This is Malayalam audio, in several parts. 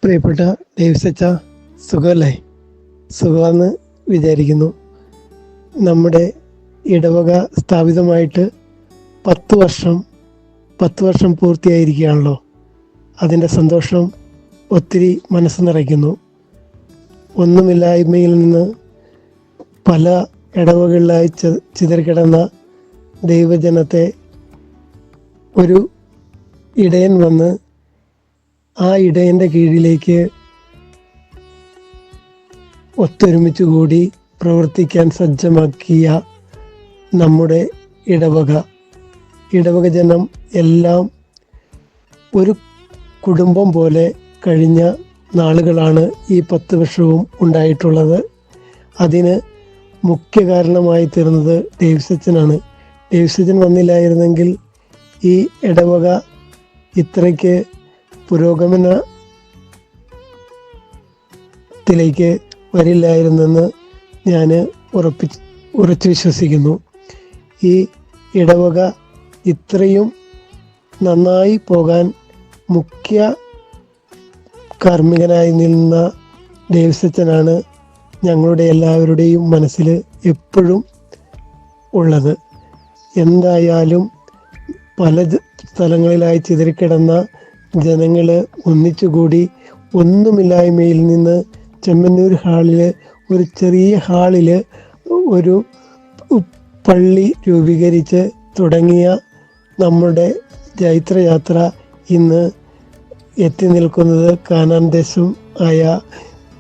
പ്രിയപ്പെട്ട ഡേവിസച്ച, സുഖമല്ലേ? സുഖമെന്ന് വിചാരിക്കുന്നു. നമ്മുടെ ഇടവക സ്ഥാപിതമായിട്ട് 10 വർഷം പൂർത്തിയായിരിക്കുകയാണല്ലോ. അതിൻ്റെ സന്തോഷം ഒത്തിരി മനസ്സ് നിറയ്ക്കുന്നു. ഒന്നുമില്ലായ്മയിൽ നിന്ന് പല ഇടവകളിലായി ചിതറിക്കിടന്ന ദൈവജനത്തെ ഒരു ഇടയൻ വന്ന് ആ ഇടയൻ്റെ കീഴിലേക്ക് ഒത്തൊരുമിച്ച് കൂടി പ്രവർത്തിക്കാൻ സജ്ജമാക്കിയ നമ്മുടെ ഇടവക ജനം എല്ലാം ഒരു കുടുംബം പോലെ കഴിഞ്ഞ നാളുകളാണ് ഈ 10 വർഷവും ഉണ്ടായിട്ടുള്ളത്. അതിന് മുഖ്യ കാരണമായി തീർന്നത് ഡേവിസച്ചനാണ്. ഡേവിസച്ചൻ വന്നില്ലായിരുന്നെങ്കിൽ ഈ ഇടവക ഇത്രയ്ക്ക് പുരോഗമനത്തിലേക്ക് വരില്ലായിരുന്നെന്ന് ഞാൻ ഉറച്ചു വിശ്വസിക്കുന്നു. ഈ ഇടവക ഇത്രയും നന്നായി പോകാൻ മുഖ്യ കാർമ്മികനായി നിന്ന ഡേവിസച്ചനാണ് ഞങ്ങളുടെ എല്ലാവരുടെയും മനസ്സിൽ എപ്പോഴും ഉള്ളത്. എന്തായാലും പല സ്ഥലങ്ങളിലായി ചിതറിക്കിടന്ന ജനങ്ങൾ ഒന്നിച്ചുകൂടി ഒന്നുമില്ലായ്മയിൽ നിന്ന് ചെമ്മന്നൂർ ഹാളിൽ, ഒരു ചെറിയ ഹാളിൽ ഒരു പള്ളി രൂപീകരിച്ച് തുടങ്ങിയ നമ്മുടെ ജൈത്രയാത്ര ഇന്ന് എത്തി നിൽക്കുന്നത് കാനാൻ ദേശം ആയ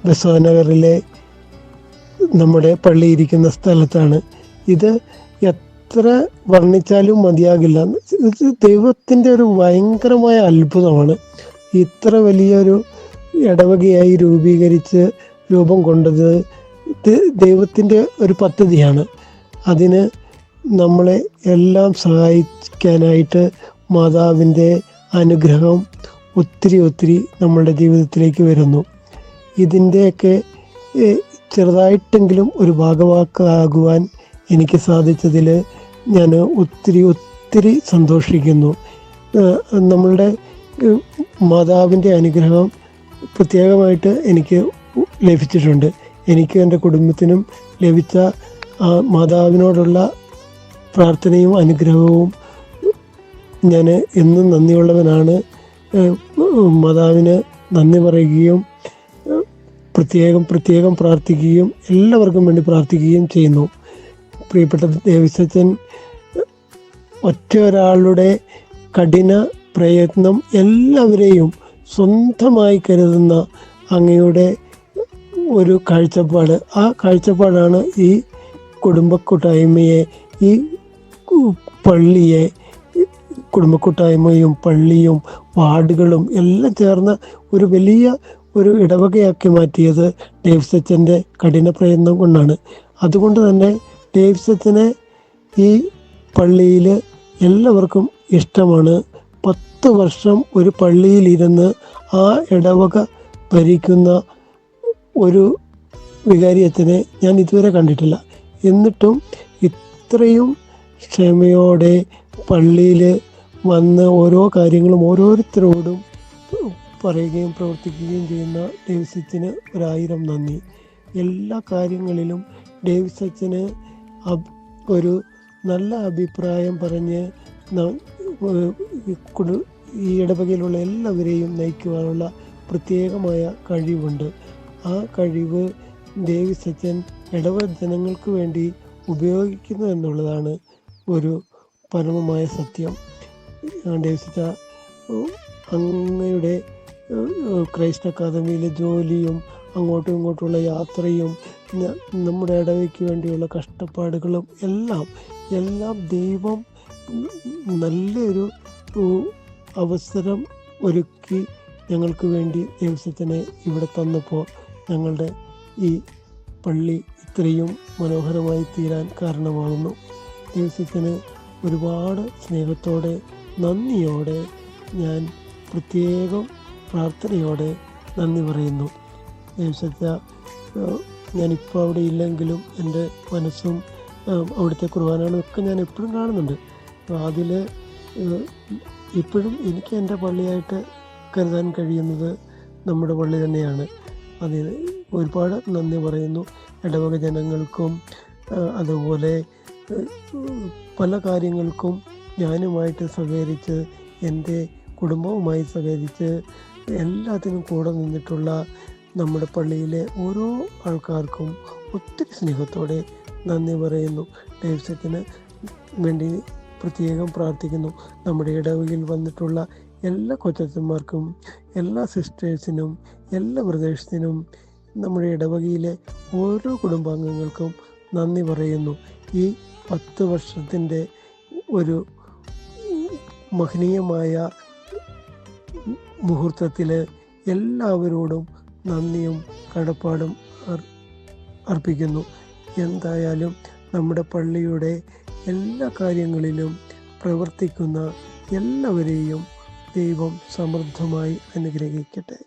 ബസവനഗറിലെ നമ്മുടെ പള്ളി ഇരിക്കുന്ന സ്ഥലത്താണ്. ഇത് എത്ര വർണ്ണിച്ചാലും മതിയാകില്ല. ഇത് ദൈവത്തിൻ്റെ ഒരു ഭയങ്കരമായ അത്ഭുതമാണ്. ഇത്ര വലിയൊരു ഇടവകയായി രൂപീകരിച്ച് രൂപം കൊണ്ടത് ദൈവത്തിൻ്റെ ഒരു പദ്ധതിയാണ്. അതിന് നമ്മളെ എല്ലാം സഹായിക്കാനായിട്ട് മാതാവിൻ്റെ അനുഗ്രഹം ഒത്തിരി നമ്മളുടെ ജീവിതത്തിലേക്ക് വരുന്നു. ഇതിൻ്റെയൊക്കെ ചെറുതായിട്ടെങ്കിലും ഒരു ഭാഗവാക്കാകുവാൻ എനിക്ക് സാധിച്ചതിൽ ഞാൻ ഒത്തിരി സന്തോഷിക്കുന്നു. നമ്മളുടെ മാതാവിൻ്റെ അനുഗ്രഹം പ്രത്യേകമായിട്ട് എനിക്ക് ലഭിച്ചിട്ടുണ്ട്. എനിക്കും എൻ്റെ കുടുംബത്തിനും ലഭിച്ച മാതാവിനോടുള്ള പ്രാർത്ഥനയും അനുഗ്രഹവും ഞാൻ എന്നും നന്ദിയുള്ളവനാണ്. മാതാവിന് നന്ദി പറയുകയും പ്രത്യേകം പ്രാർത്ഥിക്കുകയും എല്ലാവർക്കും വേണ്ടി പ്രാർത്ഥിക്കുകയും ചെയ്യുന്നു. പ്രിയപ്പെട്ട ഡേവിസച്ചൻ ഒറ്റ ഒരാളുടെ കഠിന പ്രയത്നം എല്ലാവരെയും സ്വന്തമായി കരുതുന്ന അങ്ങയുടെ ഒരു കാഴ്ചപ്പാട്, ആ കാഴ്ചപ്പാടാണ് ഈ കുടുംബക്കൂട്ടായ്മയെ, ഈ പള്ളിയെ, കുടുംബക്കൂട്ടായ്മയും പള്ളിയും വാർഡുകളും എല്ലാം ചേർന്ന ഒരു വലിയ ഒരു ഇടവകയാക്കി മാറ്റിയത് ഡേവിസച്ചൻ്റെ കഠിന പ്രയത്നം കൊണ്ടാണ്. അതുകൊണ്ട് തന്നെ ഡേവിസച്ചനെ ഈ പള്ളിയിൽ എല്ലാവർക്കും ഇഷ്ടമാണ്. 10 വർഷം ഒരു പള്ളിയിലിരുന്ന് ആ ഇടവക ഭരിക്കുന്ന ഒരു വികാരിയച്ഛനെ ഞാൻ ഇതുവരെ കണ്ടിട്ടില്ല. എന്നിട്ടും ഇത്രയും ക്ഷമയോടെ പള്ളിയിൽ വന്ന് ഓരോ കാര്യങ്ങളും ഓരോരുത്തരോടും പറയുകയും പ്രവർത്തിക്കുകയും ചെയ്യുന്ന ഡേവിസച്ചന് 1000 നന്ദി. എല്ലാ കാര്യങ്ങളിലും ഡേവിസച്ചന് ഒരു നല്ല അഭിപ്രായം പറഞ്ഞ് ഈ ഇടവകയിലുള്ള എല്ലാവരെയും നയിക്കുവാനുള്ള പ്രത്യേകമായ കഴിവുണ്ട്. ആ കഴിവ് ഡേവിസച്ചൻ ഇടവക ജനങ്ങൾക്ക് വേണ്ടി ഉപയോഗിക്കുന്നു എന്നുള്ളതാണ് ഒരു പരമമായ സത്യം. ഡേവിസച്ച, അങ്ങയുടെ ക്രൈസ്റ്റ് അക്കാദമിയിലെ ജോലിയും അങ്ങോട്ടും ഇങ്ങോട്ടുള്ള യാത്രയും നമ്മുടെ ഇടവയ്ക്ക് വേണ്ടിയുള്ള കഷ്ടപ്പാടുകളും എല്ലാം ദൈവം നല്ലൊരു അവസരം ഒരുക്കി ഞങ്ങൾക്ക് വേണ്ടി ഡേവിസച്ചനെ ഇവിടെ തന്നപ്പോൾ ഞങ്ങളുടെ ഈ പള്ളി ഇത്രയും മനോഹരമായി തീരാൻ കാരണമാകുന്നു. ഡേവിസച്ചന് ഒരുപാട് സ്നേഹത്തോടെ നന്ദിയോടെ ഞാൻ പ്രത്യേകം പ്രാർത്ഥനയോടെ നന്ദി പറയുന്നു. ഡേവിസച്ച, ഞാനിപ്പോൾ അവിടെ ഇല്ലെങ്കിലും എൻ്റെ മനസ്സും അവിടുത്തെ കുർബാനകളും ഒക്കെ ഞാൻ എപ്പോഴും കാണുന്നുണ്ട്. അതിൽ ഇപ്പോഴും എനിക്ക് എൻ്റെ പള്ളിയായിട്ട് കരുതാൻ കഴിയുന്നത് നമ്മുടെ പള്ളി തന്നെയാണ്. അതിന് ഒരുപാട് നന്ദി പറയുന്നു. ഇടവക ജനങ്ങൾക്കും അതുപോലെ പല കാര്യങ്ങൾക്കും ഞാനുമായിട്ട് സഹകരിച്ച്, എൻ്റെ കുടുംബവുമായി സഹകരിച്ച് എല്ലാത്തിനും കൂടെ നിന്നിട്ടുള്ള നമ്മുടെ പള്ളിയിലെ ഓരോ ആൾക്കാർക്കും ഒത്തിരി സ്നേഹത്തോടെ നന്ദി പറയുന്നു. ഡേവിസത്തിന് വേണ്ടി പ്രത്യേകം പ്രാർത്ഥിക്കുന്നു. നമ്മുടെ ഇടവകയിൽ വന്നിട്ടുള്ള എല്ലാ കൊച്ചന്മാർക്കും, എല്ലാ സിസ്റ്റേഴ്സിനും, എല്ലാ ബ്രദേഴ്സിനും, നമ്മുടെ ഇടവകയിലെ ഓരോ കുടുംബാംഗങ്ങൾക്കും നന്ദി പറയുന്നു. ഈ 10 വർഷത്തിൻ്റെ ഒരു മഹനീയമായ മുഹൂർത്തത്തിൽ എല്ലാവരോടും നന്ദിയും കടപ്പാടും അർപ്പിക്കുന്നു. എന്തായാലും നമ്മുടെ പള്ളിയുടെ എല്ലാ കാര്യങ്ങളിലും പ്രവർത്തിക്കുന്ന എല്ലാവരെയും ദൈവം സമൃദ്ധമായി അനുഗ്രഹിക്കട്ടെ.